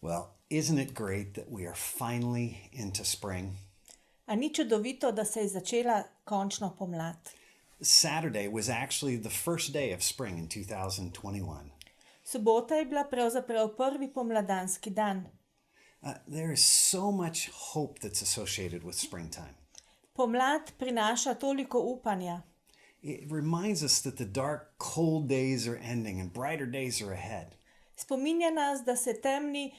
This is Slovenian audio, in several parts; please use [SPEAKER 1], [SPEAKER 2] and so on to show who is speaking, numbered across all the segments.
[SPEAKER 1] Well, isn't it great that we are finally into spring?
[SPEAKER 2] A ni čudovito, da se je začela končno pomlad.
[SPEAKER 1] Saturday was actually the first day of spring in 2021.
[SPEAKER 2] Sobota je bila pravzaprav prvi pomladanski dan.
[SPEAKER 1] There is so much hope that's associated with springtime.
[SPEAKER 2] Pomlad prinaša toliko upanja.
[SPEAKER 1] It reminds us that the dark, cold days are ending and brighter days are ahead.
[SPEAKER 2] Spominja nas, da se temni,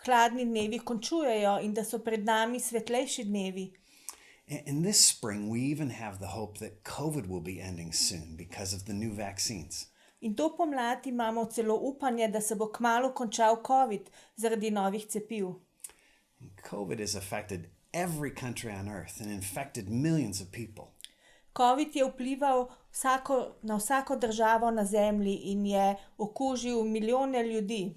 [SPEAKER 2] hladni dnevi končujejo in da so pred nami svetlejši dnevi.
[SPEAKER 1] And this spring, we even have the hope that COVID will be ending soon because of the new vaccines.
[SPEAKER 2] In to pomlad imamo celo upanje, da se bo kmalu končal COVID zaradi novih cepiv.
[SPEAKER 1] COVID has affected every country on earth and infected millions of people.
[SPEAKER 2] COVID je vplival na vsako državo na zemlji in je okužil milijone ljudi.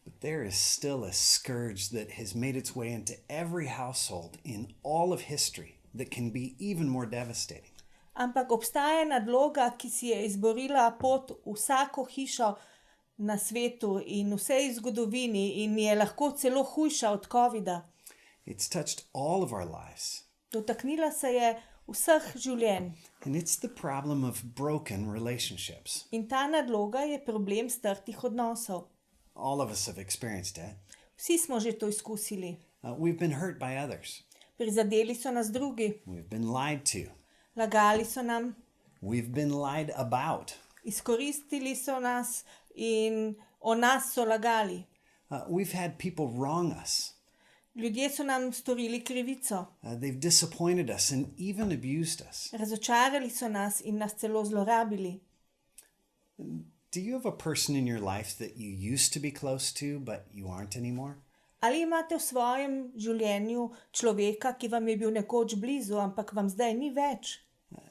[SPEAKER 1] But there is still a scourge that has made its way into every household in all of history that can be even more devastating.
[SPEAKER 2] Ampak obstaja nadloga, ki si je izborila pot v vsako hišo na svetu in vsej zgodovini in je lahko celo hujša od covida.
[SPEAKER 1] It's touched all of our lives.
[SPEAKER 2] Dotaknila se je vseh življenj.
[SPEAKER 1] And it's the problem of broken relationships.
[SPEAKER 2] In ta nadloga je problem strtih odnosov.
[SPEAKER 1] All of us have experienced it.
[SPEAKER 2] Vsi smo že to izkusili.
[SPEAKER 1] We've been hurt by others.
[SPEAKER 2] Prizadeli so nas drugi.
[SPEAKER 1] We've been lied to.
[SPEAKER 2] Lagali so nam.
[SPEAKER 1] We've been lied about.
[SPEAKER 2] Izkoristili so nas in o nas so lagali.
[SPEAKER 1] We've had people wrong us.
[SPEAKER 2] Ljudje so nam storili krivico.
[SPEAKER 1] They've disappointed us and even abused us.
[SPEAKER 2] Razočarali so nas in nas celo zlorabili.
[SPEAKER 1] Do you have a person in your life that you used to be close to, but you aren't anymore?
[SPEAKER 2] Ali imate v svojem življenju človeka, ki vam je bil nekoč blizu, ampak vam zdaj ni več?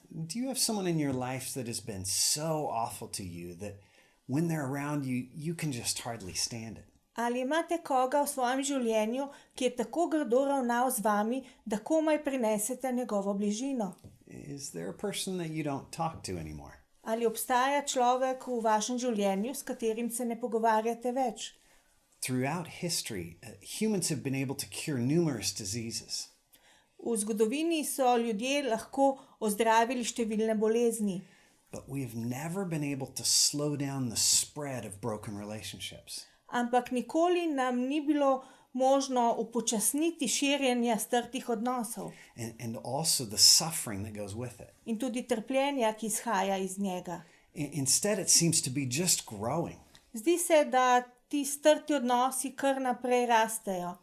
[SPEAKER 1] Do you have someone in your life that has been so awful to you that when they're around you, you can just hardly stand it?
[SPEAKER 2] Ali imate koga v svojem življenju, ki je tako grdo ravnal z vami, da komaj prinesete njegovo bližino?
[SPEAKER 1] Is there a person that you don't talk to anymore?
[SPEAKER 2] Ali obstaja človek v vašem življenju, s katerim se ne pogovarjate več?
[SPEAKER 1] Throughout history, humans have been able to cure numerous diseases.
[SPEAKER 2] V zgodovini so ljudje lahko ozdravili številne bolezni.
[SPEAKER 1] But we have never been able to slow down the spread of broken relationships.
[SPEAKER 2] Ampak nikoli nam ni bilo možno upočasniti širjenja strtih odnosov.
[SPEAKER 1] And also the suffering that goes with it.
[SPEAKER 2] In tudi trpljenja, ki izhaja iz njega.
[SPEAKER 1] Instead, it seems to be just growing.
[SPEAKER 2] Zdi se, da ti strti odnosi kar naprej rastejo.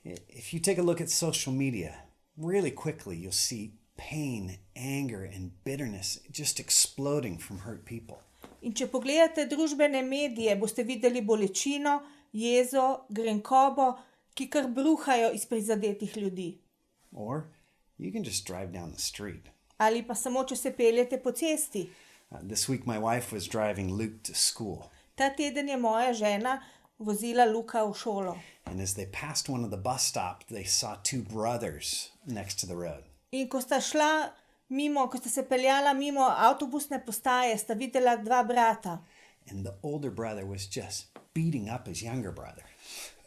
[SPEAKER 1] If you take a look at social media, really quickly you'll see pain, anger, and bitterness just exploding from hurt people.
[SPEAKER 2] In če pogledate družbene medije, boste videli bolečino, jezo, grenkobo, ki kar bruhajo iz prizadetih ljudi.
[SPEAKER 1] Or you can just drive down the street.
[SPEAKER 2] Ali pa samo, če se peljete po cesti.
[SPEAKER 1] This week my wife was driving Luke to school.
[SPEAKER 2] Ta teden je moja žena vozila Luka v šolo.
[SPEAKER 1] And as they passed one of the bus stops, they saw two brothers next to the road.
[SPEAKER 2] In ko sta se peljala mimo avtobusne postaje, sta videla dva brata.
[SPEAKER 1] And the older brother was just beating up his younger brother.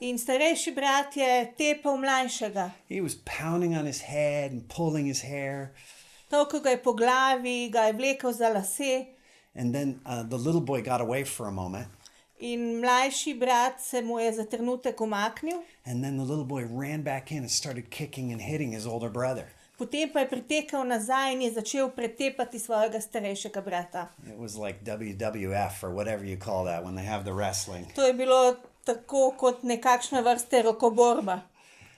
[SPEAKER 2] In starejši brat je tepel mlajšega.
[SPEAKER 1] He was pounding on his head and pulling his hair.
[SPEAKER 2] Tolkel ga je po glavi, ga je vlekel za lase.
[SPEAKER 1] And then the little boy got away for a moment.
[SPEAKER 2] In mlajši brat se mu je za trenutek umaknil.
[SPEAKER 1] And then the little boy ran back in and started kicking and hitting his older brother.
[SPEAKER 2] Potem pa je pritekel nazaj in je začel pretepati svojega starejšega brata.
[SPEAKER 1] It was like WWF or whatever you call that when they have the wrestling.
[SPEAKER 2] To je bilo tako kot nekakšna vrste rokoborba.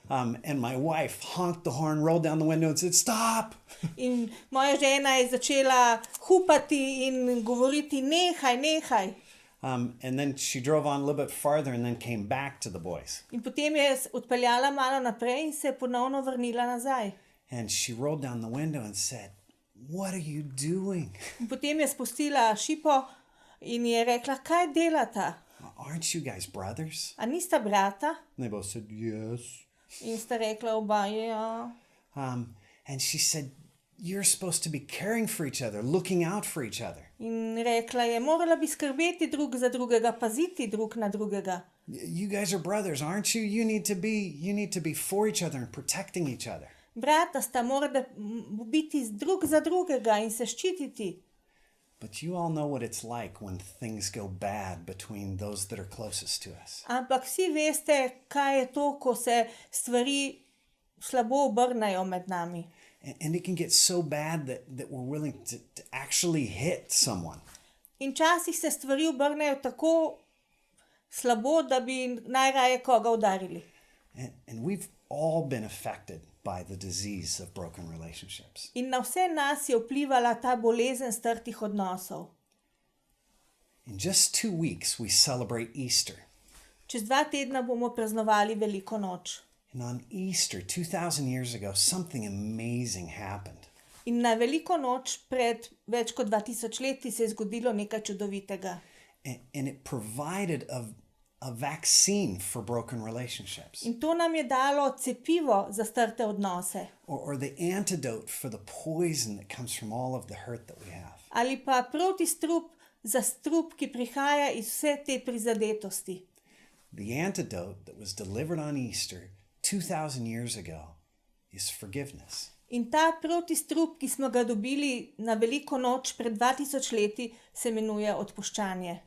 [SPEAKER 1] And my wife honked the horn, rolled down the window and said, "Stop!"
[SPEAKER 2] In moja žena je začela hupati in govoriti, nehaj, nehaj.
[SPEAKER 1] And then she drove on a little bit farther and then came back to the boys.
[SPEAKER 2] In potem je odpeljala malo naprej in se ponovno vrnila nazaj.
[SPEAKER 1] And she rolled down the window and said, "What are you doing?"
[SPEAKER 2] In potem je spustila šipo in je rekla, kaj delata?
[SPEAKER 1] "Aren't you guys brothers?"
[SPEAKER 2] A nista brata?
[SPEAKER 1] And they both said, "Yes."
[SPEAKER 2] In sta rekla oba, ja.
[SPEAKER 1] And she said, "You're supposed to be caring for each other, looking out for each other."
[SPEAKER 2] In rekla je, morala bi skrbeti drug za drugega, paziti drug na drugega.
[SPEAKER 1] You guys are brothers, aren't you? You need to be for each other and protecting each other.
[SPEAKER 2] Brata sta, morate biti drug za drugega in se ščititi.
[SPEAKER 1] But you all know what it's like when things go bad between those that are closest to us.
[SPEAKER 2] Ampak vsi veste, kaj je to, ko se stvari slabo obrnejo med nami.
[SPEAKER 1] And it can get so bad that we're willing to actually hit someone.
[SPEAKER 2] In včasih se stvari obrnejo tako slabo, da bi najraje koga udarili.
[SPEAKER 1] And we've all been affected by the disease of broken relationships.
[SPEAKER 2] In na vse nas je vplivala ta bolezen strtih odnosov.
[SPEAKER 1] In just 2 weeks, we celebrate Easter.
[SPEAKER 2] Čez 2 tedna bomo praznovali Veliko noč.
[SPEAKER 1] And on Easter, 2,000 years ago, something amazing happened.
[SPEAKER 2] In na Veliko noč pred več kot 2000 leti se je zgodilo nekaj čudovitega.
[SPEAKER 1] And it provided a vaccine for broken relationships.
[SPEAKER 2] In to nam je dalo cepivo za strte odnose.
[SPEAKER 1] Or the antidote for the poison that comes from all of the hurt that we have.
[SPEAKER 2] Ali pa protistrup za strup, ki prihaja iz vse te prizadetosti.
[SPEAKER 1] The antidote that was delivered on Easter 2,000 years ago is forgiveness.
[SPEAKER 2] In ta protistrup, ki smo ga dobili na Veliko noč pred 2000 leti, se imenuje odpuščanje.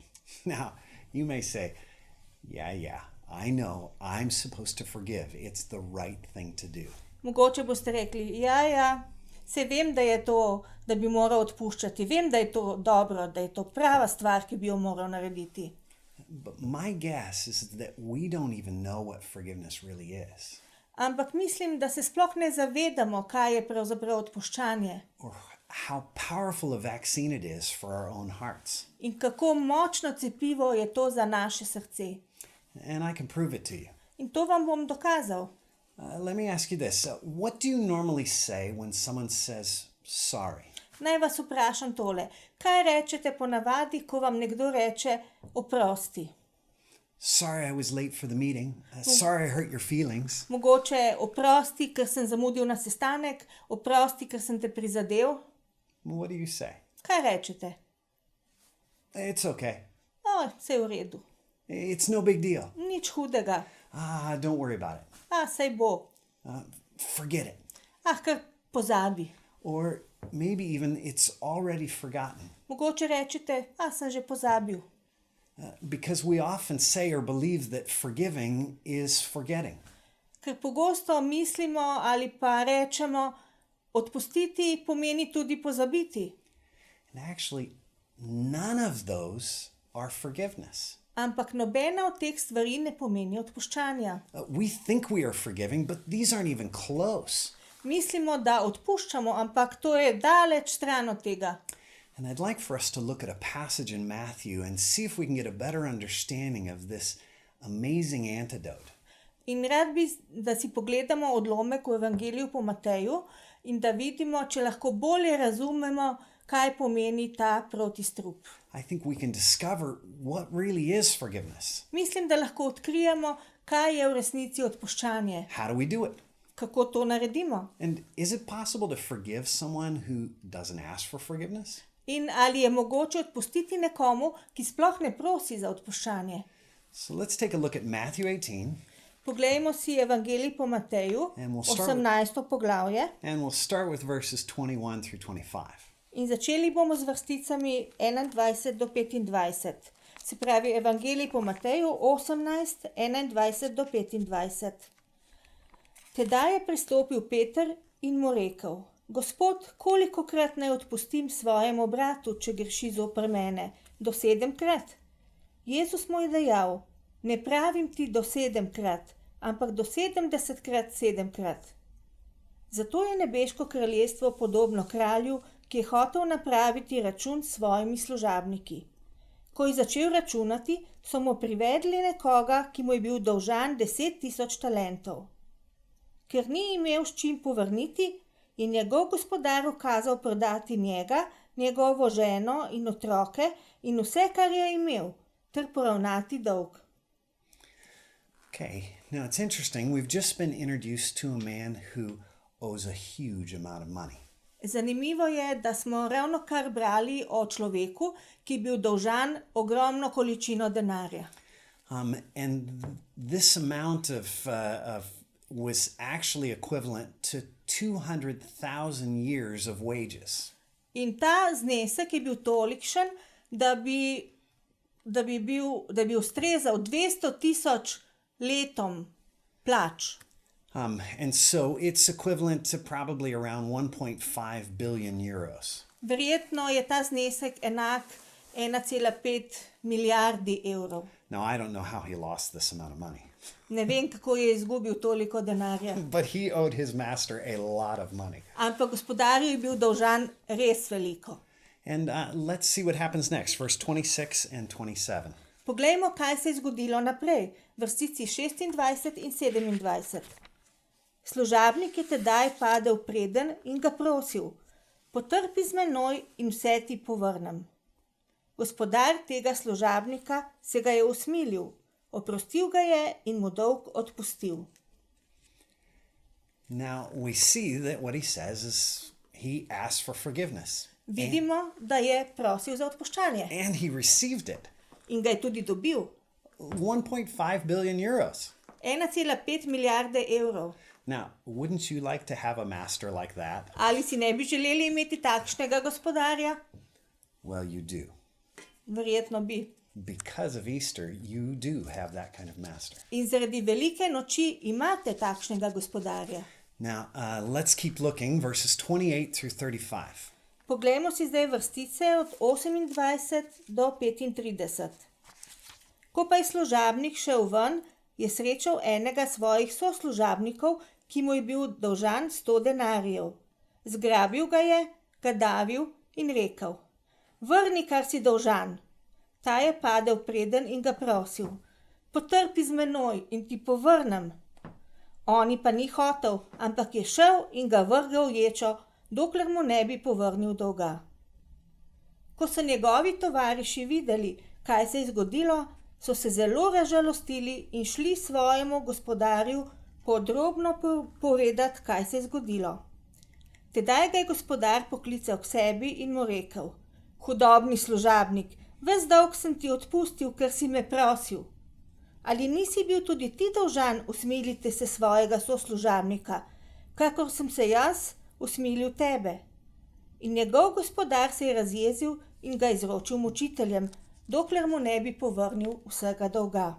[SPEAKER 1] Now, you may say, yeah, I know I'm supposed to forgive. It's the right thing to do.
[SPEAKER 2] Mogoče boste rekli, ja, se vem, da je to, da bi moral odpuščati. Vem, da je to dobro, da je to prava stvar, ki bi jo moral narediti.
[SPEAKER 1] But my guess is that we don't even know what forgiveness really is.
[SPEAKER 2] Ampak mislim, da se sploh ne zavedamo, kaj je pravzaprav odpuščanje.
[SPEAKER 1] Or how powerful a vaccine it is for our own hearts.
[SPEAKER 2] In kako močno cepivo je to za naše srce.
[SPEAKER 1] And I can prove it to you.
[SPEAKER 2] In to vam bom dokazal.
[SPEAKER 1] Let me ask you this. What do you normally say when someone says sorry?
[SPEAKER 2] Naj vas vprašam tole. Kaj rečete ponavadi, ko vam nekdo reče oprosti?
[SPEAKER 1] Sorry I was late for the meeting. Sorry I hurt your feelings.
[SPEAKER 2] Mogoče oprosti, ker sem zamudil na sestanek, oprosti, ker sem te prizadel.
[SPEAKER 1] What do you say?
[SPEAKER 2] Kaj rečete?
[SPEAKER 1] It's okay.
[SPEAKER 2] Saj v redu.
[SPEAKER 1] It's no big deal.
[SPEAKER 2] Nič hudega.
[SPEAKER 1] Don't worry about it.
[SPEAKER 2] Saj bo.
[SPEAKER 1] Forget it.
[SPEAKER 2] Kar pozabi.
[SPEAKER 1] Or maybe even it's already forgotten.
[SPEAKER 2] Mogoče rečete, sem že pozabil.
[SPEAKER 1] Because we often say or believe that forgiving is forgetting.
[SPEAKER 2] Ker pogosto mislimo ali pa rečemo, odpustiti pomeni tudi pozabiti.
[SPEAKER 1] And actually, none of those are forgiveness.
[SPEAKER 2] Ampak nobena od teh stvari ne pomeni odpuščanja.
[SPEAKER 1] We think we are forgiving, but these aren't even close.
[SPEAKER 2] Mislimo, da odpuščamo, ampak to je daleč stran od tega.
[SPEAKER 1] And I'd like for us to look at a passage in Matthew and see if we can get a better understanding of this amazing antidote.
[SPEAKER 2] In rad bi, da si pogledamo odlomek v Evangeliju po Mateju in da vidimo, če lahko bolje razumemo, kaj pomeni ta protistrup.
[SPEAKER 1] I think we can discover what really is forgiveness.
[SPEAKER 2] Mislim, da lahko odkrijemo, kaj je v resnici odpuščanje.
[SPEAKER 1] How do we do it?
[SPEAKER 2] Kako to naredimo?
[SPEAKER 1] And is it possible to forgive someone who doesn't ask for forgiveness?
[SPEAKER 2] In ali je mogoče odpustiti nekomu, ki sploh ne prosi za odpuščanje?
[SPEAKER 1] So let's take a look at Matthew 18.
[SPEAKER 2] Poglejmo si Evangelij po Mateju,
[SPEAKER 1] And we'll start
[SPEAKER 2] 18. poglavje.
[SPEAKER 1] And we'll start with verses 21 through 25.
[SPEAKER 2] In začeli bomo z vrsticami 21 do 25. Se pravi Evangelij po Mateju 18, 21 do 25. Tedaj je pristopil Peter in mu rekel: Gospod, kolikokrat naj odpustim svojemu bratu, če greši zoper mene? Do 7-krat? Jezus mu je dejal: Ne pravim ti do 7-krat, ampak do 70-krat 7-krat. Zato je nebeško kraljestvo podobno kralju, ki je hotel napraviti račun s svojimi služabniki. Ko je začel računati, so mu privedli nekoga, ki mu je bil dolžan 10,000 talentov. Ker ni imel s čim povrniti, je njegov gospodar ukazal prodati njega, njegovo ženo in otroke in vse, kar je imel, ter poravnati dolg.
[SPEAKER 1] Okay, now it's interesting. We've just been introduced to a man who owes a huge amount of money.
[SPEAKER 2] Zanimivo je, da smo ravnokar brali o človeku, ki je bil dolžan ogromno količino denarja.
[SPEAKER 1] And this amount of was actually equivalent to 200,000 years of wages.
[SPEAKER 2] In ta znesek je bil tolikšen, da bi ustrezal 200,000 letom plač.
[SPEAKER 1] And so it's equivalent to probably around 1.5 billion euros.
[SPEAKER 2] Verjetno je ta znesek enak 1,5 milijardi evrov.
[SPEAKER 1] Now, I don't know how he lost this amount of money,
[SPEAKER 2] Ne vem, kako je izgubil toliko denarja.
[SPEAKER 1] but he owed his master a lot of money.
[SPEAKER 2] Ampak gospodarju je bil dolžan res veliko.
[SPEAKER 1] And let's see what happens next, verse 26 and 27.
[SPEAKER 2] Poglejmo, kaj se je zgodilo naprej, vrstici 26 in 27. Služabnik je tedaj padel preden in ga prosil: potrpi z menoj in vse ti povrnem. Gospodar tega služabnika se ga je usmilil, oprostil ga je in mu dolg odpustil.
[SPEAKER 1] Now, we see that what he says is he asked for forgiveness.
[SPEAKER 2] Vidimo, da je prosil za odpuščanje
[SPEAKER 1] And he received it.
[SPEAKER 2] in ga je tudi dobil.
[SPEAKER 1] 1.5 billion euros.
[SPEAKER 2] 1,5 milijarde evrov.
[SPEAKER 1] Now, wouldn't you like to have a master like that?
[SPEAKER 2] Ali si ne bi želeli imeti takšnega gospodarja?
[SPEAKER 1] Well, you do.
[SPEAKER 2] Verjetno bi.
[SPEAKER 1] Because of Easter, you do have that kind of master.
[SPEAKER 2] In zaradi velike noči imate takšnega gospodarja.
[SPEAKER 1] Now, let's keep looking, verses 28 through 35.
[SPEAKER 2] Poglejmo si zdaj vrstice od 28 do 35. Ko pa je služabnik šel ven, je srečal enega svojih soslužabnikov, ki mu je bil dolžan 100 denarjev. Zgrabil ga je, ga davil in rekel: vrni, kar si dolžan. Ta je padel preden in ga prosil: potrpi z menoj in ti povrnem. Oni pa ni hotel, ampak je šel in ga vrgel v ječo, dokler mu ne bi povrnil dolga. Ko so njegovi tovariši videli, kaj se je zgodilo, so se zelo razžalostili in šli svojemu gospodarju podrobno povedati, kaj se je zgodilo. Tedaj ga je gospodar poklical k sebi in mu rekel: hudobni služabnik, ves dolg sem ti odpustil, ker si me prosil. Ali nisi bil tudi ti dolžan usmiliti se svojega soslužabnika, kakor sem se jaz usmilil tebe? In njegov gospodar se je razjezil in ga izročil mučiteljem, dokler mu ne bi povrnil vsega dolga.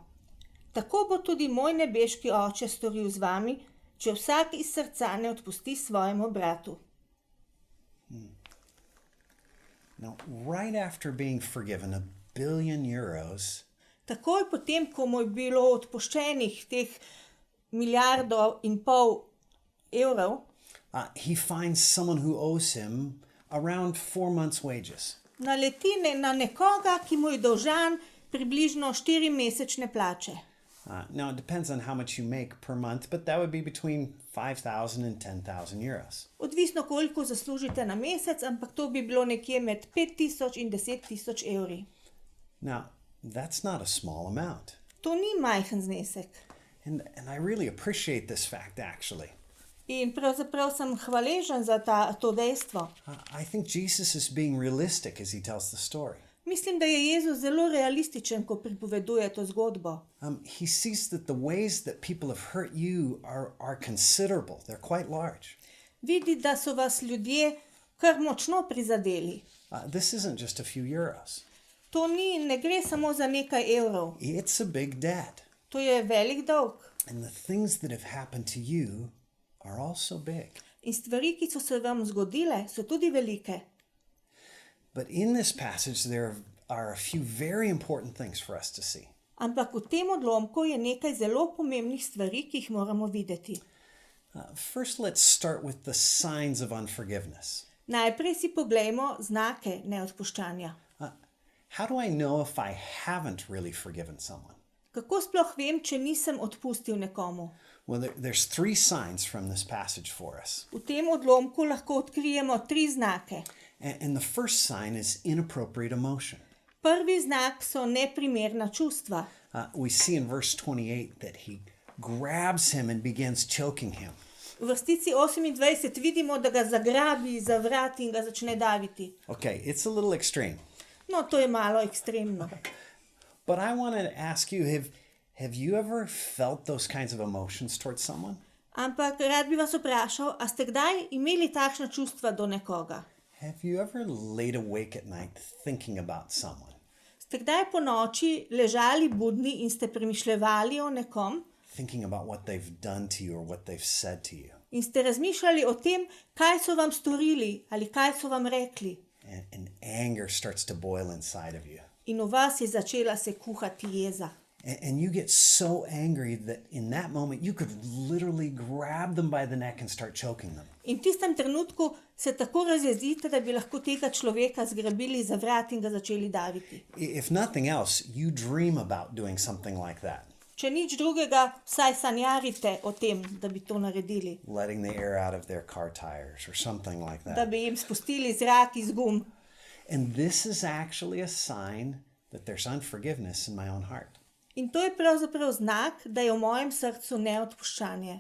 [SPEAKER 2] Tako bo tudi moj nebeški oče storil z vami, če vsak iz srca ne odpusti svojemu bratu.
[SPEAKER 1] Now, right after being forgiven 1 billion euros,
[SPEAKER 2] Takoj potem, ko mu je bilo odpuščenih teh 1,5 milijarde evrov,
[SPEAKER 1] he finds someone who owes him around 4 months' wages.
[SPEAKER 2] naleti na nekoga, ki mu je dolžan približno 4 mesečne plače.
[SPEAKER 1] Now, it depends on how much you make per month, but that would be between 5,000 and 10,000 euros.
[SPEAKER 2] Odvisno, koliko zaslužite na mesec, ampak to bi bilo nekje med 5,000 in 10,000 evri.
[SPEAKER 1] Now, that's not a small amount.
[SPEAKER 2] To ni majhen znesek.
[SPEAKER 1] And I really appreciate this fact, actually.
[SPEAKER 2] In pravzaprav sem hvaležen za to dejstvo.
[SPEAKER 1] I think Jesus is being realistic as he tells the story.
[SPEAKER 2] Mislim, da je Jezus zelo realističen, ko pripoveduje to zgodbo.
[SPEAKER 1] He sees that the ways that people have hurt you are considerable. They're quite large.
[SPEAKER 2] Vidi, da so vas ljudje kar močno prizadeli.
[SPEAKER 1] This isn't just a few euros.
[SPEAKER 2] To ne gre samo za nekaj evrov.
[SPEAKER 1] It's a big debt.
[SPEAKER 2] To je velik dolg.
[SPEAKER 1] And the things that have happened to you are also big.
[SPEAKER 2] In stvari, ki so se vam zgodile, so tudi velike.
[SPEAKER 1] But in this passage, there are a few very important things for us to see.
[SPEAKER 2] Ampak v tem odlomku je nekaj zelo pomembnih stvari, ki jih moramo videti.
[SPEAKER 1] First, let's start with the signs of unforgiveness.
[SPEAKER 2] Najprej si poglejmo znake neodpuščanja.
[SPEAKER 1] How do I know if I haven't really forgiven someone?
[SPEAKER 2] Kako sploh vem, če nisem odpustil nekomu?
[SPEAKER 1] Well, there's 3 signs from this passage for us.
[SPEAKER 2] V tem odlomku lahko odkrijemo 3 znake.
[SPEAKER 1] And the first sign is inappropriate emotion.
[SPEAKER 2] Prvi znak so neprimerna čustva.
[SPEAKER 1] We see in verse 28 that he grabs him and begins choking him.
[SPEAKER 2] V vrstici 28 vidimo, da ga zagrabi za vrat in ga začne daviti.
[SPEAKER 1] Okay, it's a little extreme.
[SPEAKER 2] No, to je malo ekstremno.
[SPEAKER 1] But I want to ask you, Have you ever felt those kinds of emotions towards someone?
[SPEAKER 2] Ampak rad bi vas vprašal, a ste kdaj imeli takšna čustva do nekoga?
[SPEAKER 1] Have you ever laid awake at night thinking about someone?
[SPEAKER 2] Ste kdaj po noči ležali budni in ste premišljevali o nekom?
[SPEAKER 1] Thinking about what they've done to you or what they've said to you?
[SPEAKER 2] In ste razmišljali o tem, kaj so vam storili ali kaj so vam rekli?
[SPEAKER 1] And anger starts to boil inside of you.
[SPEAKER 2] In v vas je začela se kuhati jeza.
[SPEAKER 1] And you get so angry that in that moment you could literally grab them by the neck and start choking them.
[SPEAKER 2] In v tistem trenutku se tako razjezite, da bi lahko tega človeka zgrabili za vrat in ga začeli daviti.
[SPEAKER 1] If nothing else, you dream about doing something like that.
[SPEAKER 2] Če nič drugega, vsaj sanjarite o tem, da bi to naredili.
[SPEAKER 1] Letting the air out of their car tires or something like
[SPEAKER 2] Da
[SPEAKER 1] that.
[SPEAKER 2] bi jim spustili zrak iz gum.
[SPEAKER 1] And this is actually a sign that there's unforgiveness in my own heart.
[SPEAKER 2] In to je pravzaprav znak, da je v mojem srcu neodpuščanje.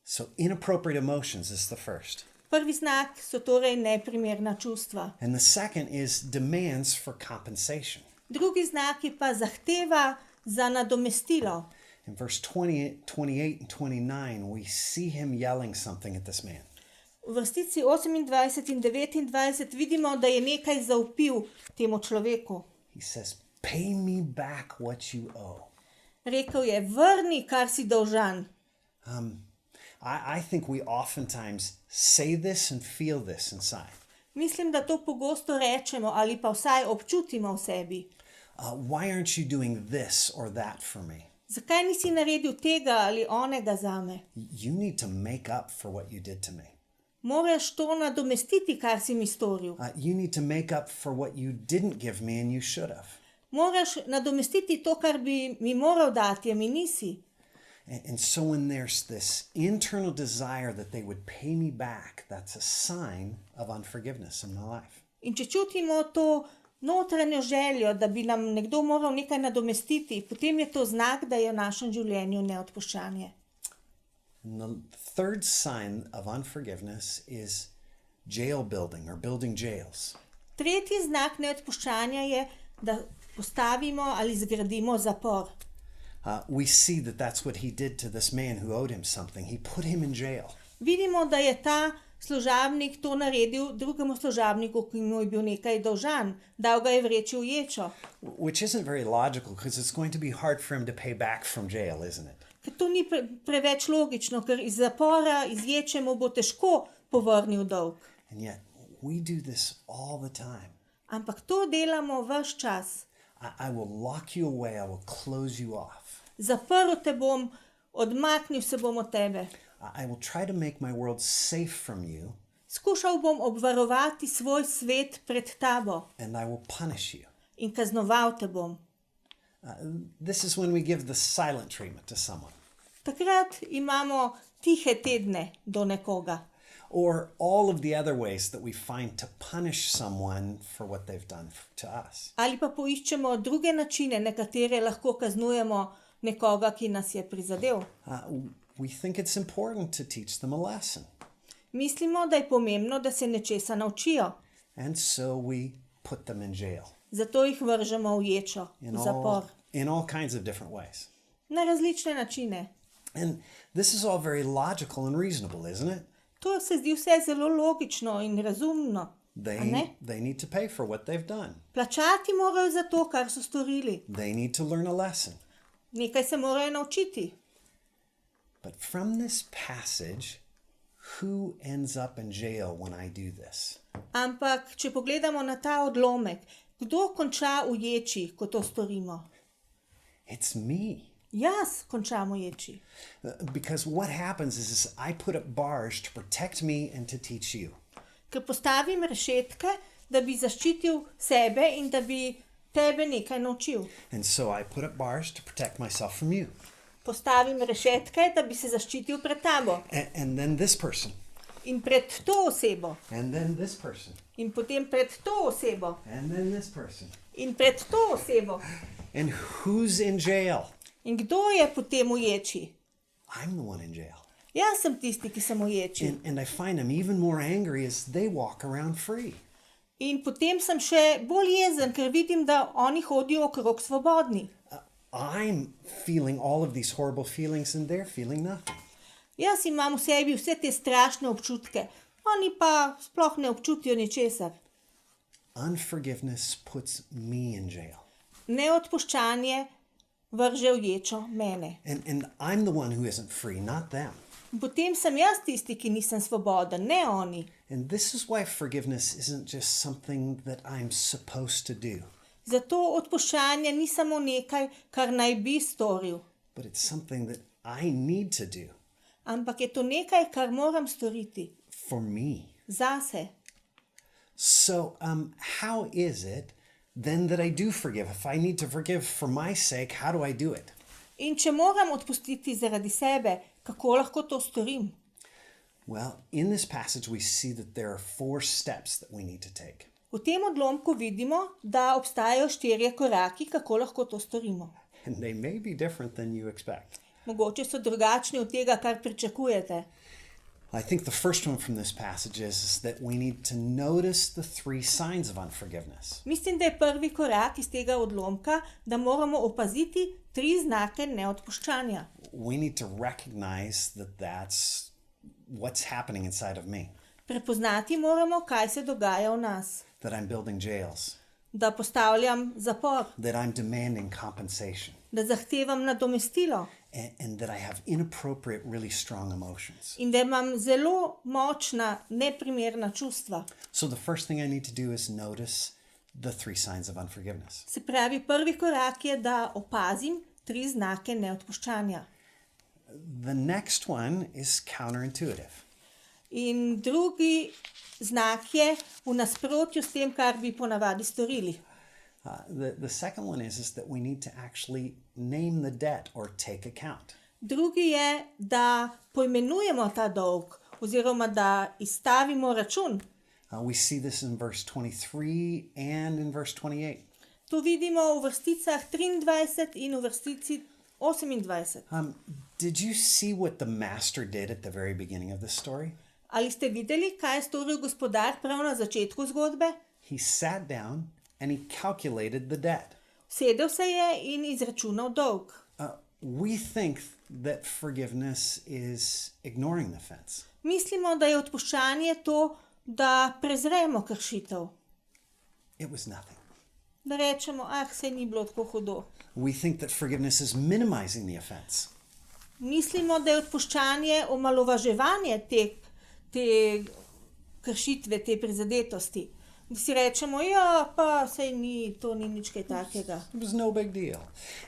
[SPEAKER 1] So inappropriate emotions is the first.
[SPEAKER 2] Prvi znak so torej neprimerna čustva.
[SPEAKER 1] And the second is demands for compensation.
[SPEAKER 2] Drugi znak je pa zahteva za nadomestilo.
[SPEAKER 1] In verse 20, 28 and 29, we see him yelling something at this man.
[SPEAKER 2] V vrstici 28 in 29 vidimo, da je nekaj zavpil temu človeku.
[SPEAKER 1] He says, "Pay me back what you owe."
[SPEAKER 2] Rekel je, vrni, kar si dolžan.
[SPEAKER 1] I think we oftentimes say this and feel this inside.
[SPEAKER 2] Mislim, da to pogosto rečemo ali pa vsaj občutimo v sebi.
[SPEAKER 1] Why aren't you doing this or that for me?
[SPEAKER 2] Zakaj nisi naredil tega ali onega zame?
[SPEAKER 1] You need to make up for what you did to me.
[SPEAKER 2] Moraš to nadomestiti, kar si mi storil.
[SPEAKER 1] You need to make up for what you didn't give me and you should have.
[SPEAKER 2] Moraš nadomestiti to, kar bi mi moral dati, a mi nisi.
[SPEAKER 1] And so when there's this internal desire that they would pay me back, that's a sign of unforgiveness in my life.
[SPEAKER 2] In če čutimo to notranjo željo, da bi nam nekdo moral nekaj nadomestiti, potem je to znak, da je v našem življenju neodpuščanje.
[SPEAKER 1] And the third sign of unforgiveness is jail building or building jails.
[SPEAKER 2] Tretji znak neodpuščanja je, da postavimo ali zgradimo zapor.
[SPEAKER 1] We see that that's what he did to this man who owed him something. He put him in jail.
[SPEAKER 2] Vidimo, da je ta služabnik to naredil drugemu služabniku, ki mu je bil nekaj dolžan. Dal ga je vreči v ječo.
[SPEAKER 1] Which isn't very logical because it's going to be hard for him to pay back from jail, isn't it?
[SPEAKER 2] Ker to ni preveč logično, ker iz zapora, iz ječe mu bo težko povrnil dolg.
[SPEAKER 1] And yet we do this all the time.
[SPEAKER 2] Ampak to delamo ves čas.
[SPEAKER 1] I will lock you away. I will close you off.
[SPEAKER 2] Zaprl te bom, odmaknil se bom od tebe.
[SPEAKER 1] I will try to make my world safe from you.
[SPEAKER 2] Skušal bom obvarovati svoj svet pred tabo
[SPEAKER 1] And I will punish you.
[SPEAKER 2] in kaznoval te bom.
[SPEAKER 1] This is when we give the silent treatment to someone.
[SPEAKER 2] Takrat imamo tihe tedne do nekoga.
[SPEAKER 1] Or all of the other ways that we find to punish someone for what they've done to us.
[SPEAKER 2] Ali pa poiščemo druge načine, na katere lahko kaznujemo nekoga, ki nas je prizadel.
[SPEAKER 1] We think it's important to teach them a lesson.
[SPEAKER 2] Mislimo, da je pomembno, da se nečesa naučijo.
[SPEAKER 1] And so we put them in jail.
[SPEAKER 2] Zato jih vržemo v ječo, v zapor.
[SPEAKER 1] In all kinds of different ways.
[SPEAKER 2] Na različne načine.
[SPEAKER 1] And this is all very logical and reasonable, isn't it?
[SPEAKER 2] To se zdi vse zelo logično in razumno. A ne?
[SPEAKER 1] They need to pay for what they've done.
[SPEAKER 2] Plačati morajo za to, kar so storili.
[SPEAKER 1] They need to learn a lesson.
[SPEAKER 2] Nekaj se morajo naučiti.
[SPEAKER 1] But from this passage, who ends up in jail when I do this?
[SPEAKER 2] Ampak, če pogledamo na ta odlomek, kdo konča v ječi, ko to storimo?
[SPEAKER 1] It's me.
[SPEAKER 2] Jaz končam v ječi.
[SPEAKER 1] Because what happens is I put up bars to protect me and to teach you.
[SPEAKER 2] Ker postavim rešetke, da bi zaščitil sebe in da bi tebe nekaj naučil.
[SPEAKER 1] And so I put up bars to protect myself from you.
[SPEAKER 2] Postavim rešetke, da bi se zaščitil pred tabo.
[SPEAKER 1] And then this person.
[SPEAKER 2] In pred to osebo.
[SPEAKER 1] And then this person.
[SPEAKER 2] In potem pred to osebo.
[SPEAKER 1] And then this person.
[SPEAKER 2] In pred to osebo.
[SPEAKER 1] And who's in jail?
[SPEAKER 2] In kdo je potem v ječi?
[SPEAKER 1] I'm the one in jail.
[SPEAKER 2] Jaz sem tisti, ki sem v ječi.
[SPEAKER 1] And I find I'm even more angry as they walk around free.
[SPEAKER 2] In potem sem še bolj jezen, ker vidim, da oni hodijo okrog svobodni.
[SPEAKER 1] I'm feeling all of these horrible feelings and they're feeling nothing.
[SPEAKER 2] Jaz imam v sebi vse te strašne občutke, oni pa sploh ne občutijo ničesar.
[SPEAKER 1] Unforgiveness puts me in jail.
[SPEAKER 2] Neodpuščanje vrže v ječo mene.
[SPEAKER 1] And I'm the one who isn't free, not them.
[SPEAKER 2] Potem sem jaz tisti, ki nisem svoboden, ne oni.
[SPEAKER 1] And this is why forgiveness isn't just something that I'm supposed to do,
[SPEAKER 2] Zato odpuščanje ni samo nekaj, kar naj bi storil,
[SPEAKER 1] but it's something that I need to do
[SPEAKER 2] ampak je to nekaj, kar moram storiti
[SPEAKER 1] for me.
[SPEAKER 2] zase.
[SPEAKER 1] So, how is it then that I do forgive? If I need to forgive for my sake, how do I do it?
[SPEAKER 2] In če moram odpustiti zaradi sebe, kako lahko to storim?
[SPEAKER 1] Well, in this passage, we see that there are 4 steps that we need to take.
[SPEAKER 2] V tem odlomku vidimo, da obstajajo 4 koraki, kako lahko to storimo.
[SPEAKER 1] And they may be different than you expect.
[SPEAKER 2] Mogoče so drugačni od tega, kar pričakujete.
[SPEAKER 1] I think the first one from this passage is that we need to notice the 3 signs of unforgiveness.
[SPEAKER 2] Mislim, da je prvi korak iz tega odlomka, da moramo opaziti 3 znake neodpuščanja.
[SPEAKER 1] We need to recognize that that's what's happening inside of me,
[SPEAKER 2] Prepoznati moramo, kaj se dogaja v nas.
[SPEAKER 1] that I'm building jails,
[SPEAKER 2] Da postavljam zapor,
[SPEAKER 1] that I'm demanding compensation,
[SPEAKER 2] da zahtevam nadomestilo
[SPEAKER 1] and that I have inappropriate, really strong emotions.
[SPEAKER 2] in da imam zelo močna, neprimerna čustva.
[SPEAKER 1] So the first thing I need to do is notice the 3 signs of unforgiveness.
[SPEAKER 2] Se pravi, prvi korak je, da opazim 3 znake neodpuščanja.
[SPEAKER 1] The next one is counterintuitive.
[SPEAKER 2] In drugi znak je v nasprotju s tem, kar bi ponavadi storili.
[SPEAKER 1] The second one is that we need to actually name the debt or take account.
[SPEAKER 2] Drugi je, da poimenujemo ta dolg oziroma da izstavimo račun.
[SPEAKER 1] We see this in verse 23 and in verse 28.
[SPEAKER 2] To vidimo v vrsticah 23 in v vrstici 28.
[SPEAKER 1] Did you see what the master did at the very beginning of this story?
[SPEAKER 2] Ali ste videli, kaj je storil gospodar prav na začetku zgodbe?
[SPEAKER 1] He sat down and he calculated the debt.
[SPEAKER 2] Sedel se je in izračunal dolg.
[SPEAKER 1] We think that forgiveness is ignoring the offense.
[SPEAKER 2] Mislimo, da je odpuščanje to, da prezremo kršitev.
[SPEAKER 1] It was nothing.
[SPEAKER 2] Da rečemo, saj ni bilo tako hudo.
[SPEAKER 1] We think that forgiveness is minimizing the offense.
[SPEAKER 2] Mislimo, da je odpuščanje omalovaževanje te kršitve, te prizadetosti. Da si rečemo, pa saj to ni nič kaj takega.
[SPEAKER 1] It was no big deal.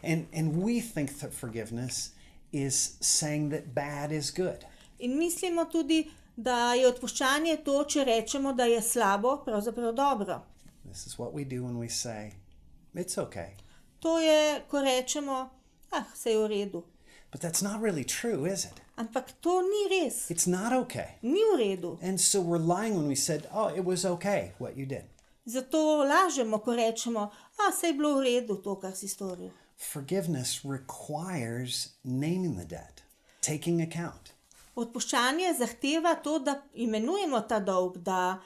[SPEAKER 1] And we think that forgiveness is saying that bad is good.
[SPEAKER 2] In mislimo tudi, da je odpuščanje to, če rečemo, da je slabo, pravzaprav dobro.
[SPEAKER 1] This is what we do when we say, it's okay.
[SPEAKER 2] To je, ko rečemo, saj je v redu.
[SPEAKER 1] But that's not really true, is it?
[SPEAKER 2] Ampak to ni res.
[SPEAKER 1] It's not okay.
[SPEAKER 2] Ni v redu.
[SPEAKER 1] And so we're lying when we said, it was okay what you did.
[SPEAKER 2] Zato lažemo, ko rečemo, saj je bilo v redu to, kar si storil.
[SPEAKER 1] Forgiveness requires naming the debt, taking account.
[SPEAKER 2] Odpuščanje zahteva to, da imenujemo ta dolg, da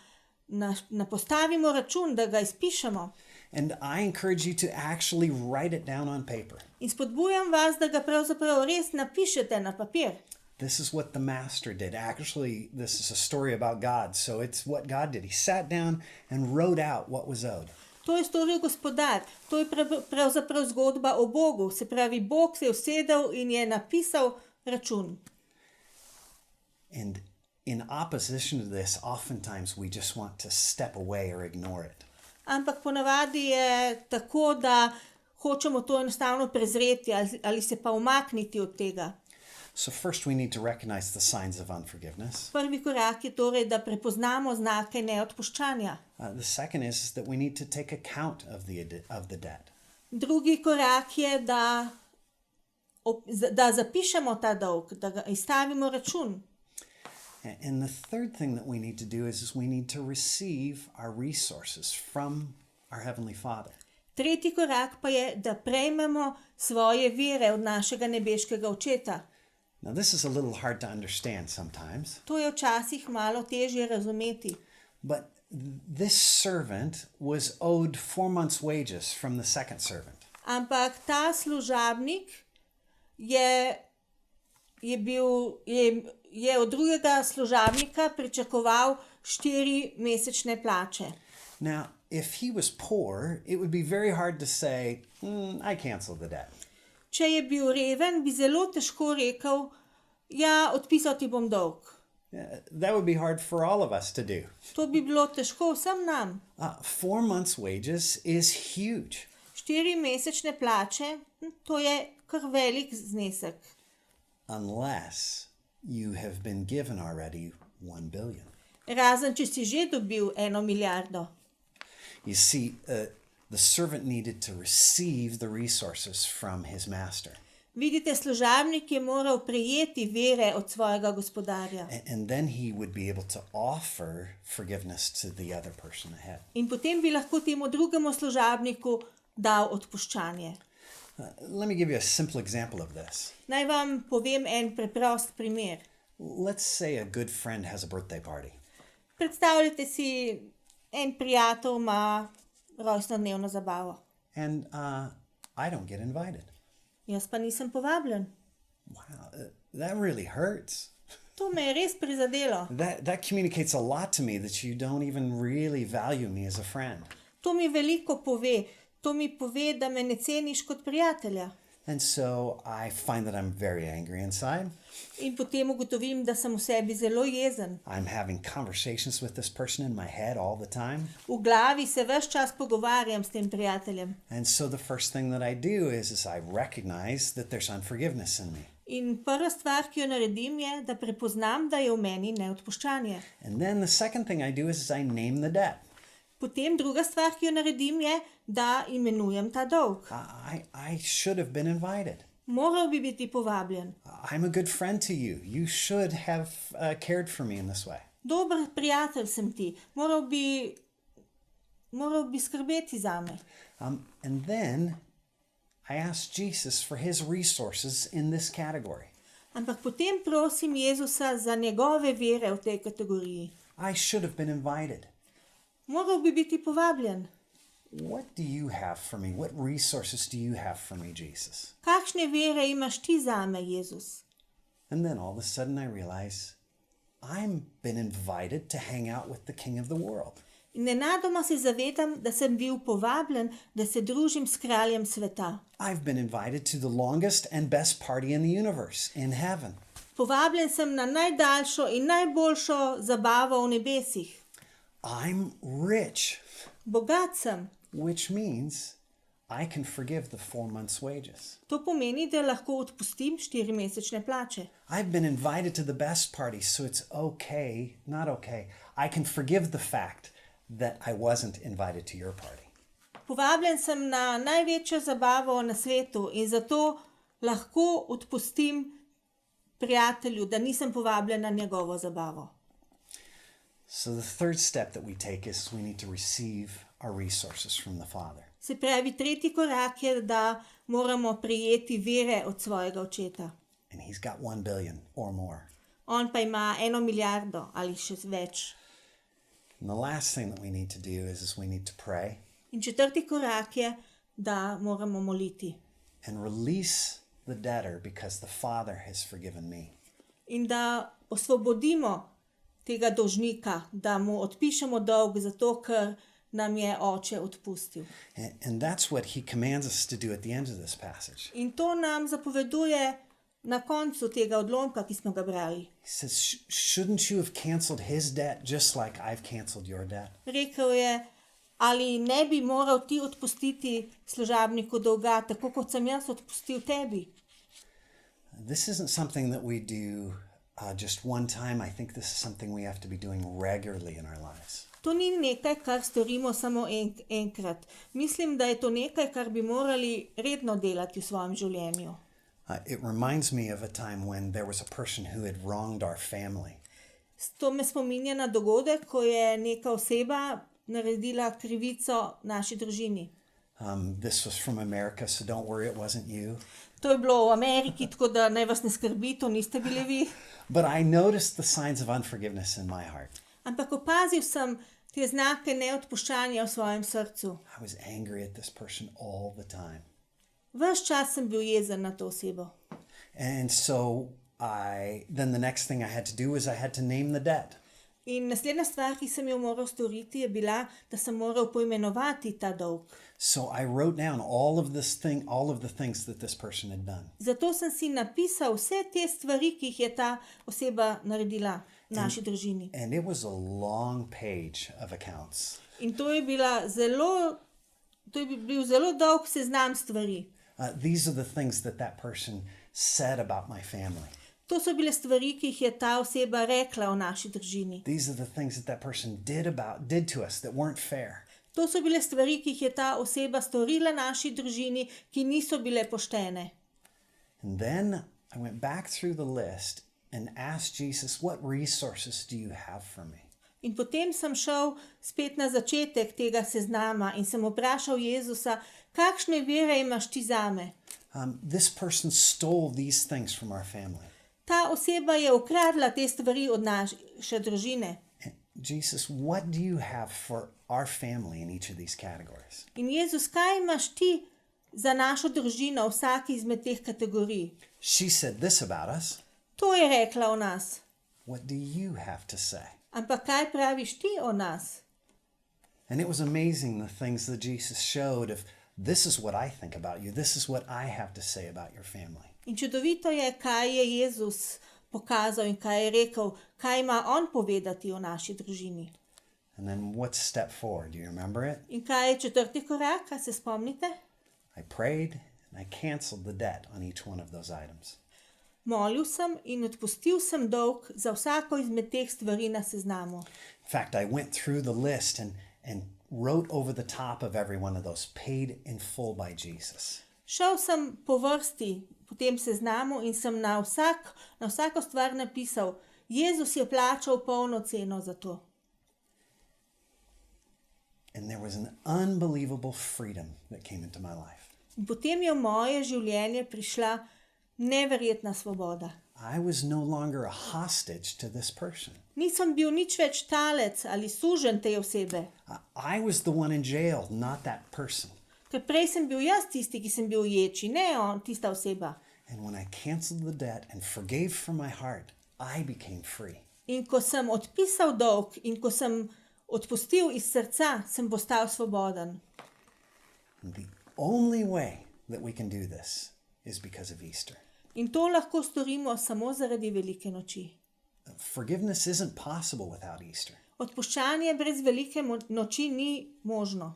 [SPEAKER 2] postavimo račun, da ga izpišemo.
[SPEAKER 1] And I encourage you to actually write it down on paper.
[SPEAKER 2] In spodbujam vas, da ga pravzaprav res napišete na papir.
[SPEAKER 1] This is what the master did. Actually, this is a story about God, so it's what God did. He sat down and wrote out what was owed.
[SPEAKER 2] To je storil gospodar. To je pravzaprav zgodba o Bogu. Se pravi, Bog se je usedel in je napisal račun.
[SPEAKER 1] And in opposition to this, oftentimes we just want to step away or ignore it.
[SPEAKER 2] Ampak ponavadi je tako, da hočemo to enostavno prezreti ali se pa umakniti od tega.
[SPEAKER 1] So first we need to recognize the signs of unforgiveness.
[SPEAKER 2] Prvi korak je torej, da prepoznamo znake neodpuščanja.
[SPEAKER 1] The second is that we need to take account of the debt.
[SPEAKER 2] Drugi korak je, da zapišemo ta dolg, da ga izstavimo račun.
[SPEAKER 1] And the third thing that we need to do is we need to receive our resources from our Heavenly Father.
[SPEAKER 2] Tretji korak pa je, da prejmemo svoje vire od našega nebeškega očeta.
[SPEAKER 1] Now this is a little hard to understand sometimes.
[SPEAKER 2] To je včasih malo težje razumeti.
[SPEAKER 1] But this servant was owed 4 months' wages from the second servant.
[SPEAKER 2] Ampak ta služabnik je od drugega služabnika pričakoval 4 mesečne plače.
[SPEAKER 1] Now, if he was poor, it would be very hard to say, I canceled the debt.
[SPEAKER 2] Če je bil reven, bi zelo težko rekel, ja, odpisal ti bom dolg.
[SPEAKER 1] That would be hard for all of us to do.
[SPEAKER 2] To bi bilo težko vsem nam.
[SPEAKER 1] 4 months' wages is huge.
[SPEAKER 2] 4 mesečne plače, to je kar velik znesek.
[SPEAKER 1] Unless you have been given already 1 billion.
[SPEAKER 2] Razen, če si že dobil 1 milijardo.
[SPEAKER 1] You see, the servant needed to receive the resources from his master.
[SPEAKER 2] Vidite, služabnik je moral prejeti vere od svojega gospodarja.
[SPEAKER 1] And then he would be able to offer forgiveness to the other person ahead.
[SPEAKER 2] In potem bi lahko temu drugemu služabniku dal odpuščanje.
[SPEAKER 1] Let me give you a simple example of this.
[SPEAKER 2] Naj vam povem en preprost primer.
[SPEAKER 1] Let's say a good friend has a birthday party.
[SPEAKER 2] Predstavljajte si, en prijatelj ima rojstnodnevno zabavo.
[SPEAKER 1] And I don't get invited.
[SPEAKER 2] Jaz pa nisem povabljen.
[SPEAKER 1] Wow, that really hurts.
[SPEAKER 2] To me je res prizadelo.
[SPEAKER 1] That communicates a lot to me that you don't even really value me as a friend.
[SPEAKER 2] To mi veliko pove. To mi pove, da me ne ceniš kot prijatelja.
[SPEAKER 1] And so I find that I'm very angry inside.
[SPEAKER 2] In potem ugotovim, da sem v sebi zelo jezen.
[SPEAKER 1] I'm having conversations with this person in my head all the time.
[SPEAKER 2] V glavi se ves čas pogovarjam s tem prijateljem.
[SPEAKER 1] And so the first thing that I do is I recognize that there's unforgiveness in me.
[SPEAKER 2] In prva stvar, ki jo naredim, je, da prepoznam, da je v meni neodpuščanje.
[SPEAKER 1] And then the second thing I do is I name the debt.
[SPEAKER 2] Potem druga stvar, ki jo naredim, je, da imenujem ta dolg.
[SPEAKER 1] I should have been invited.
[SPEAKER 2] Moral bi biti povabljen.
[SPEAKER 1] I'm a good friend to you. You should have cared for me in this way.
[SPEAKER 2] Dober prijatelj sem ti. Moral bi skrbeti zame.
[SPEAKER 1] And then I ask Jesus for his resources in this category.
[SPEAKER 2] Ampak potem prosim Jezusa za njegove vere v tej kategoriji.
[SPEAKER 1] I should have been invited.
[SPEAKER 2] Moral bi biti povabljen.
[SPEAKER 1] What do you have for me? What resources do you have for me, Jesus?
[SPEAKER 2] Kakšne vere imaš ti zame, Jezus?
[SPEAKER 1] And then all of a sudden I realize I'm been invited to hang out with the king of the world.
[SPEAKER 2] In nenadoma se zavedam, da sem bil povabljen, da se družim s kraljem sveta.
[SPEAKER 1] I've been invited to the longest and best party in the universe, in heaven.
[SPEAKER 2] Povabljen sem na najdaljšo in najboljšo zabavo v nebesih.
[SPEAKER 1] I'm rich.
[SPEAKER 2] Bogat sem.
[SPEAKER 1] Which means I can forgive the 4 months' wages.
[SPEAKER 2] To pomeni, da lahko odpustim 4 mesečne plače.
[SPEAKER 1] I've been invited to the best party, so it's okay, not okay. I can forgive the fact that I wasn't invited to your party.
[SPEAKER 2] Povabljen sem na največjo zabavo na svetu in zato lahko odpustim prijatelju, da nisem povabljen na njegovo zabavo.
[SPEAKER 1] So the third step that we take is we need to receive our resources from the Father.
[SPEAKER 2] Se pravi, tretji korak je, da moramo prejeti vere od svojega očeta.
[SPEAKER 1] And he's got 1 billion or more.
[SPEAKER 2] On pa ima 1 milijardo ali še več.
[SPEAKER 1] And the last thing that we need to do is we need to pray
[SPEAKER 2] In četrti korak je, da moramo moliti.
[SPEAKER 1] and release the debtor because the Father has forgiven me.
[SPEAKER 2] In da osvobodimo tega dolžnika, da mu odpišemo dolg, zato ker nam je oče odpustil.
[SPEAKER 1] And that's what he commands us to do at the end of this passage.
[SPEAKER 2] In to nam zapoveduje na koncu tega odlomka, ki smo ga brali.
[SPEAKER 1] He says, shouldn't you have canceled his debt just like I've canceled your debt?
[SPEAKER 2] Rekel je, ali ne bi moral ti odpustiti služabniku dolga, tako kot sem jaz odpustil tebi.
[SPEAKER 1] This isn't something that we do just one time. I think this is something we have to be doing regularly in our lives.
[SPEAKER 2] To ni nekaj, kar storimo samo enkrat. Mislim, da je to nekaj, kar bi morali redno delati v svojem življenju.
[SPEAKER 1] It reminds me of a time when there was a person who had wronged our family.
[SPEAKER 2] To me spominja na dogodek, ko je neka oseba naredila krivico naši družini.
[SPEAKER 1] This was from America, so don't worry, it wasn't you.
[SPEAKER 2] To je bilo v Ameriki, tako da naj vas ne skrbi, to niste bili vi.
[SPEAKER 1] But I noticed the signs of unforgiveness in my heart.
[SPEAKER 2] Ampak opazil sem te znake neodpuščanja v svojem srcu.
[SPEAKER 1] I was angry at this person all the time.
[SPEAKER 2] Ves čas sem bil jezen na to osebo.
[SPEAKER 1] And so then the next thing I had to do was I had to name the debt.
[SPEAKER 2] In naslednja stvar, ki sem jo moral storiti, je bila, da sem moral poimenovati ta dolg.
[SPEAKER 1] So I wrote down all of the things that this person had done.
[SPEAKER 2] Zato sem si napisal vse te stvari, ki jih je ta oseba naredila v naši družini.
[SPEAKER 1] And it was a long page of accounts.
[SPEAKER 2] In to je bil zelo dolg seznam stvari.
[SPEAKER 1] These are the things that person said about my family.
[SPEAKER 2] To so bile stvari, ki jih je ta oseba rekla o naši družini.
[SPEAKER 1] These are the things that person did to us that weren't fair.
[SPEAKER 2] To so bile stvari, ki jih je ta oseba storila naši družini, ki niso bile poštene.
[SPEAKER 1] And then I went back through the list and asked Jesus, what resources do you have for me?
[SPEAKER 2] In potem sem šel spet na začetek tega seznama in sem vprašal Jezusa, kakšne vire imaš ti zame?
[SPEAKER 1] This person stole these things from our family.
[SPEAKER 2] Ta oseba je ukradla te stvari od naše družine.
[SPEAKER 1] Jesus, what do you have for our family in each of these categories?
[SPEAKER 2] In Jezus, kaj imaš ti za našo družino v vsaki izmed teh kategorij?
[SPEAKER 1] She said this about us.
[SPEAKER 2] To je rekla o nas.
[SPEAKER 1] What do you have to say?
[SPEAKER 2] Ampak kaj praviš ti o nas?
[SPEAKER 1] And it was amazing the things that Jesus showed of this is what I think about you. This is what I have to say about your family.
[SPEAKER 2] In čudovito je, kaj je Jezus pokazal in kaj je rekel, kaj ima on povedati o naši družini.
[SPEAKER 1] And then what's step 4? Do you remember it?
[SPEAKER 2] In kaj je četrti korak, a se spomnite?
[SPEAKER 1] I prayed and I canceled the debt on each one of those items.
[SPEAKER 2] Molil sem in odpustil sem dolg za vsako izmed teh stvari na seznamu.
[SPEAKER 1] In fact, I went through the list and wrote over the top of every one of those, paid in full by Jesus.
[SPEAKER 2] Šel sem po vrsti po tem seznamu in sem na vsako stvar napisal, Jezus je plačal polno ceno za to.
[SPEAKER 1] And there was an unbelievable freedom that came into my life.
[SPEAKER 2] In potem je v moje življenje prišla neverjetna svoboda.
[SPEAKER 1] I was no longer a hostage to this person.
[SPEAKER 2] Nisem bil nič več talec ali suženj te osebe.
[SPEAKER 1] I was the one in jail, not that person.
[SPEAKER 2] Ker prej sem bil jaz tisti, ki sem bil ječi, ne tista oseba.
[SPEAKER 1] And when I canceled the debt and forgave from my heart, I became free.
[SPEAKER 2] In ko sem odpisal dolg in ko sem odpustil iz srca, sem postal svoboden.
[SPEAKER 1] And the only way that we can do this is because of Easter.
[SPEAKER 2] In to lahko storimo samo zaradi velike noči.
[SPEAKER 1] Forgiveness isn't possible without Easter.
[SPEAKER 2] Odpuščanje brez velike noči ni možno.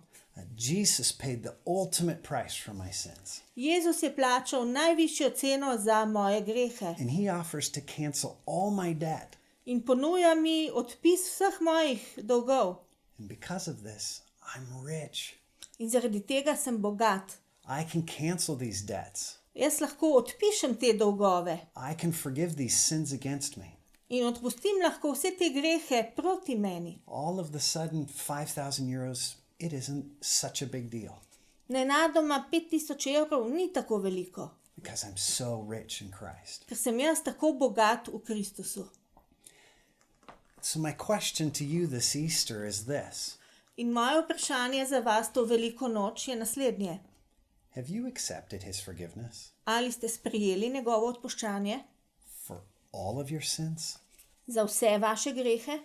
[SPEAKER 1] Jesus paid the ultimate price for my sins.
[SPEAKER 2] Jezus je plačal najvišjo ceno za moje grehe.
[SPEAKER 1] And he offers to cancel all my debt.
[SPEAKER 2] In ponuja mi odpis vseh mojih dolgov.
[SPEAKER 1] And because of this, I'm rich.
[SPEAKER 2] In zaradi tega sem bogat.
[SPEAKER 1] I can cancel these debts.
[SPEAKER 2] Jaz lahko odpišem te dolgove.
[SPEAKER 1] I can forgive these sins against me.
[SPEAKER 2] In odpustim lahko vse te grehe proti meni.
[SPEAKER 1] All of the sudden, 5,000 euros, it isn't such a big deal.
[SPEAKER 2] Nenadoma 5,000 evrov ni tako veliko.
[SPEAKER 1] Because I'm so rich in Christ.
[SPEAKER 2] Ker sem jaz tako bogat v Kristusu.
[SPEAKER 1] So my question to you this Easter is this.
[SPEAKER 2] In moje vprašanje za vas to veliko noč je naslednje.
[SPEAKER 1] Have you accepted his forgiveness?
[SPEAKER 2] Ali ste sprejeli njegovo odpuščanje?
[SPEAKER 1] For all of your sins?
[SPEAKER 2] Za vse vaše grehe?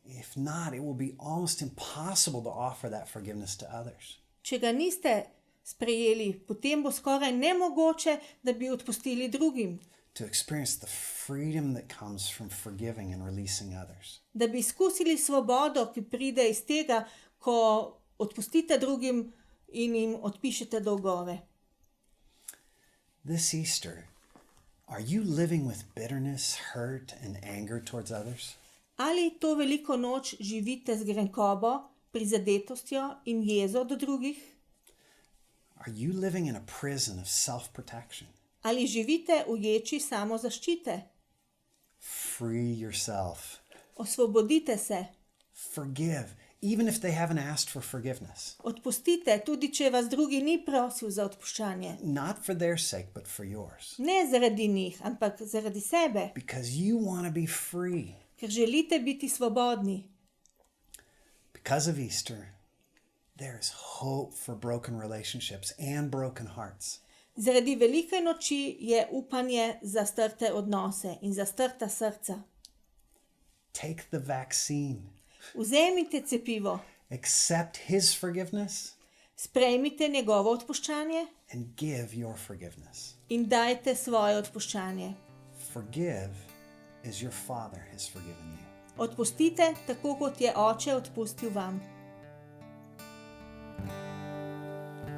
[SPEAKER 1] If not, it will be almost impossible to offer that forgiveness to others.
[SPEAKER 2] Če ga niste sprejeli, potem bo skoraj nemogoče, da bi odpustili drugim.
[SPEAKER 1] To experience the freedom that comes from forgiving and releasing others.
[SPEAKER 2] Da bi izkusili svobodo, ki pride iz tega, ko odpustite drugim in jim odpišete dolgove.
[SPEAKER 1] This Easter, are you living with bitterness, hurt, and anger towards others?
[SPEAKER 2] Ali to veliko noč živite z grenkobo, prizadetostjo in jezo do drugih?
[SPEAKER 1] Are you living in a prison of self-protection?
[SPEAKER 2] Ali živite v ječi samozaščite?
[SPEAKER 1] Free yourself.
[SPEAKER 2] Osvobodite se.
[SPEAKER 1] Forgive, even if they haven't asked for forgiveness.
[SPEAKER 2] Odpustite, tudi če vas drugi ni prosil za odpuščanje.
[SPEAKER 1] Not for their sake, but for yours.
[SPEAKER 2] Ne zaradi njih, ampak zaradi sebe.
[SPEAKER 1] Because you want to be free.
[SPEAKER 2] Ker želite biti svobodni.
[SPEAKER 1] Because of Easter, there is hope for broken relationships and broken hearts.
[SPEAKER 2] Zaradi velike noči je upanje za strte odnose in za strta srca.
[SPEAKER 1] Take the vaccine.
[SPEAKER 2] Vzemite cepivo,
[SPEAKER 1] Accept his forgiveness
[SPEAKER 2] sprejmite njegovo odpuščanje
[SPEAKER 1] and give your forgiveness.
[SPEAKER 2] in dajte svoje odpuščanje.
[SPEAKER 1] Forgive as your Father has forgiven you.
[SPEAKER 2] Odpustite, tako kot je Oče odpustil vam.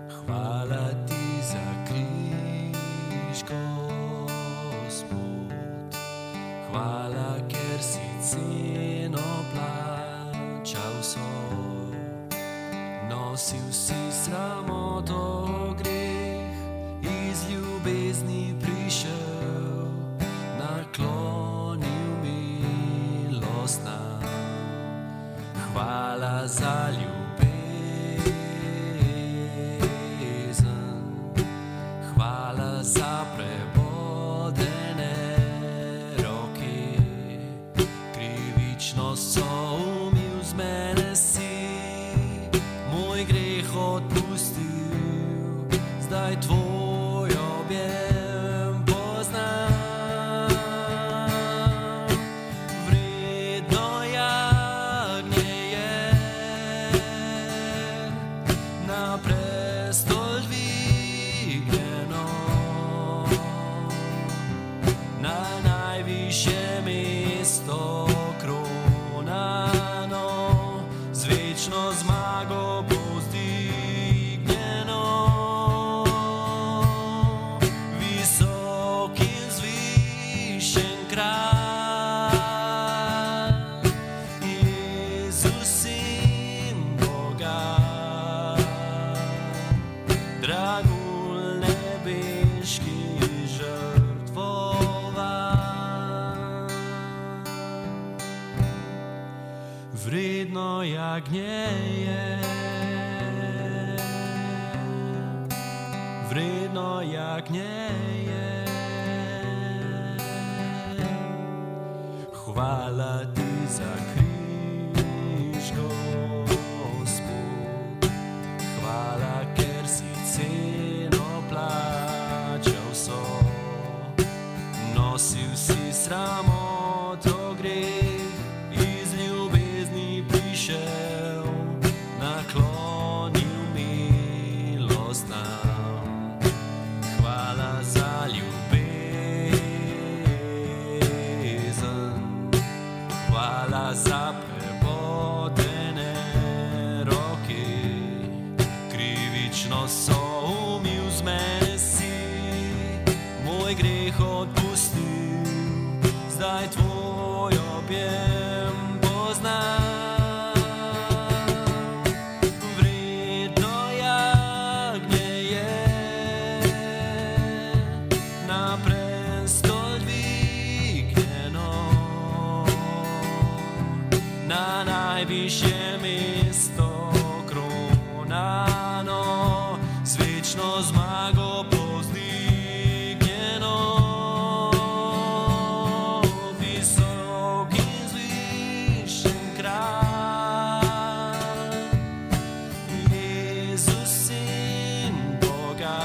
[SPEAKER 3] Hvala ti za križ, Gospod. Hvala, ker si ceno plačal so. Nosil si sramoto, greh, iz ljubezni prišel, naklonil milost nam. Hvala za ljubezen, hvala za prebodene roke, krivičnost so umil z mene si, moj greh odpustil, zdaj tvoj objem poznam. Vredno jagnje je, na prestol dvignjeno, na najvišje mesto kronano, z večno zmago povzdignjeno. Visok in zvišen kralj, Jezus sin Boga, dragulj nebeški žrtvovan. Vredno jagnje je, vredno jagnje je. Hvala ti za križ, Gospod. Hvala, ker si ceno plačal so. Nosil si sramoto, greh, iz ljubezni prišel, naklonil milost nam. Hvala za ljubezen, hvala za prebodene roke, krivično so umil z mene si, moj greh odpustil, zdaj tvoj objem poznam. Vredno jagnje je, na prestol dvignjeno, na najvišje mesto kronano, z večno zmago povzdignjeno. Visok in zvišen kralj, Jezus sin Boga,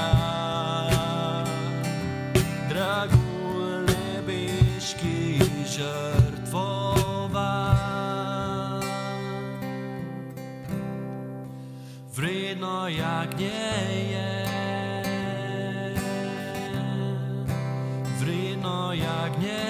[SPEAKER 3] dragulj nebeški žrtvovan. Vredno jagnje je, vredno jagnje